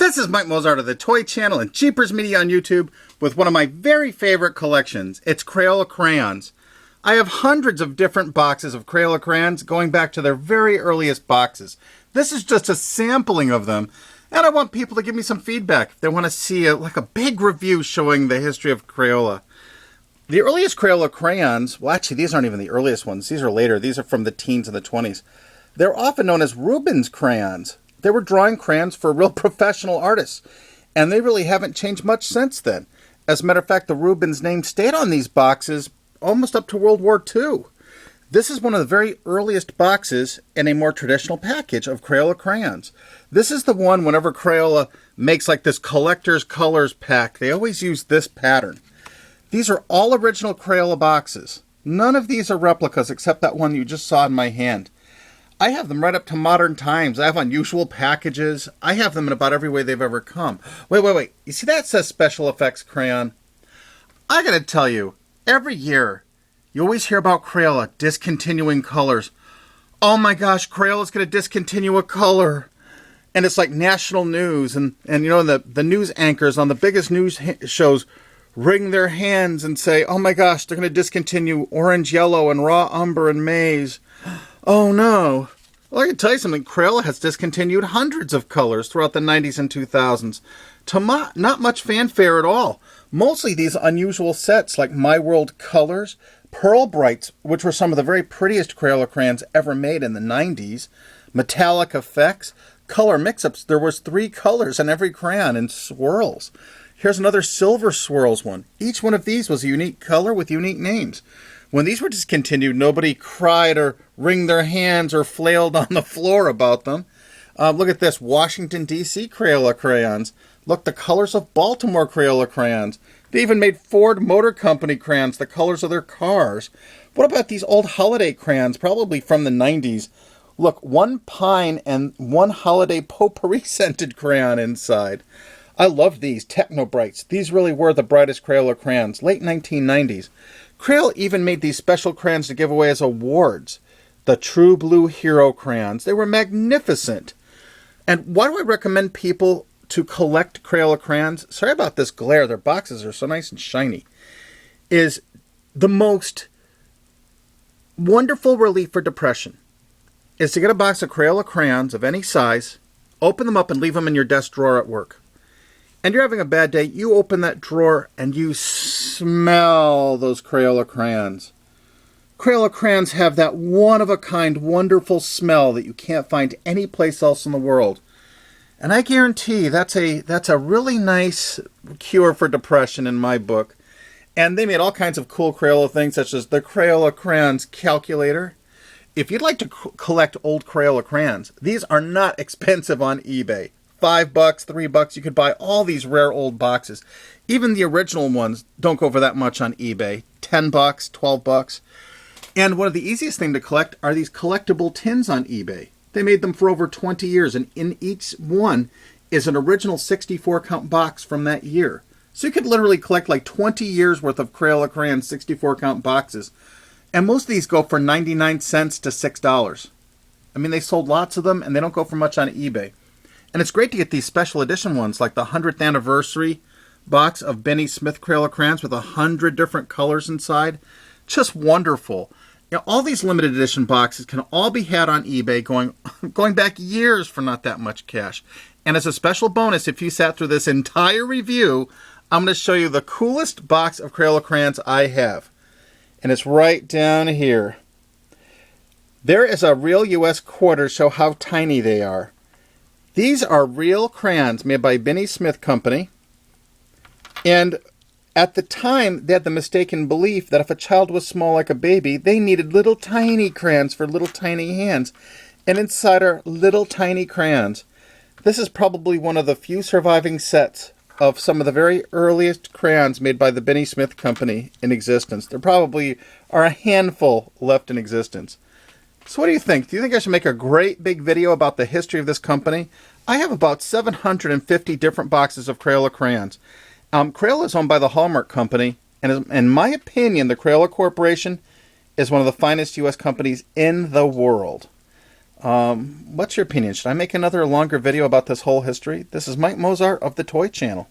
This is Mike Mozart of the Toy Channel and Jeepers Media on YouTube with one of my very favorite collections. It's Crayola Crayons. I have hundreds of different boxes of Crayola Crayons going back to their very earliest boxes. This is just a sampling of them, and I want people to give me some feedback if they want to see a big review showing the history of Crayola. The earliest Crayola Crayons, well actually these aren't even the earliest ones, these are later, these are from the teens and the 20s. They're often known as Rubens crayons. They were drawing crayons for real professional artists, and they really haven't changed much since then. As a matter of fact, the Rubens name stayed on these boxes almost up to World War II. This is one of the very earliest boxes in a more traditional package of Crayola crayons. This is the one whenever Crayola makes like this collector's colors pack, they always use this pattern. These are all original Crayola boxes. None of these are replicas except that one you just saw in my hand. I have them right up to modern times. I have unusual packages. I have them in about every way they've ever come. Wait. You see that says special effects crayon? I gotta tell you, every year, you always hear about Crayola discontinuing colors. Oh my gosh, Crayola's gonna discontinue a color. And it's like national news. And you know, the news anchors on the biggest news shows wring their hands and say, oh my gosh, they're gonna discontinue orange, yellow, and raw umber and maize. Oh no. Well, I can tell you something. Crayola has discontinued hundreds of colors throughout the 90s and 2000s. To not much fanfare at all. Mostly these unusual sets like My World Colors, Pearl Brights, which were some of the very prettiest Crayola crayons ever made in the 90s, metallic effects, color mix-ups. There was 3 colors in every crayon and swirls. Here's another silver swirls one. Each one of these was a unique color with unique names. When these were discontinued, nobody cried or wringed their hands or flailed on the floor about them. Look at this, Washington, D.C. Crayola crayons. Look, the colors of Baltimore Crayola crayons. They even made Ford Motor Company crayons, the colors of their cars. What about these old holiday crayons, probably from the 90s? Look, one pine and one holiday potpourri scented crayon inside. I love these, Techno Brights. These really were the brightest Crayola crayons, late 1990s. Crayola even made these special crayons to give away as awards. The True Blue Hero crayons. They were magnificent. And why do I recommend people to collect Crayola crayons? Sorry about this glare. Their boxes are so nice and shiny. Is the most wonderful relief for depression is to get a box of Crayola crayons of any size, open them up and leave them in your desk drawer at work. And you're having a bad day, you open that drawer and you smell those Crayola crayons. Crayola crayons have that one-of-a-kind, wonderful smell that you can't find anyplace else in the world. And I guarantee that's a really nice cure for depression in my book. And they made all kinds of cool Crayola things, such as the Crayola Crayons calculator. If you'd like to collect old Crayola crayons, these are not expensive on eBay. $5, $3, you could buy all these rare old boxes. Even the original ones don't go for that much on eBay. $10, $12. And one of the easiest things to collect are these collectible tins on eBay. They made them for over 20 years, and in each one is an original 64-count box from that year. So you could literally collect like 20 years worth of Crayola Crayon 64-count boxes. And most of these go for 99 cents to $6. I mean, they sold lots of them, and they don't go for much on eBay. And it's great to get these special edition ones, like the 100th anniversary box of Binney Smith Crayola crayons with 100 different colors inside. Just wonderful. You know, all these limited edition boxes can all be had on eBay going back years for not that much cash. And as a special bonus, if you sat through this entire review, I'm going to show you the coolest box of Crayola crayons I have. And it's right down here. There is a real US quarter to show how tiny they are. These are real crayons made by Binney Smith Company. And at the time, they had the mistaken belief that if a child was small like a baby, they needed little tiny crayons for little tiny hands. And inside are little tiny crayons. This is probably one of the few surviving sets of some of the very earliest crayons made by the Binney Smith Company in existence. There probably are a handful left in existence. So what do you think? Do you think I should make a great big video about the history of this company? I have about 750 different boxes of Crayola crayons. Crayola is owned by the Hallmark Company, and in my opinion, the Crayola Corporation is one of the finest U.S. companies in the world. What's your opinion? Should I make another longer video about this whole history? This is Mike Mozart of The Toy Channel.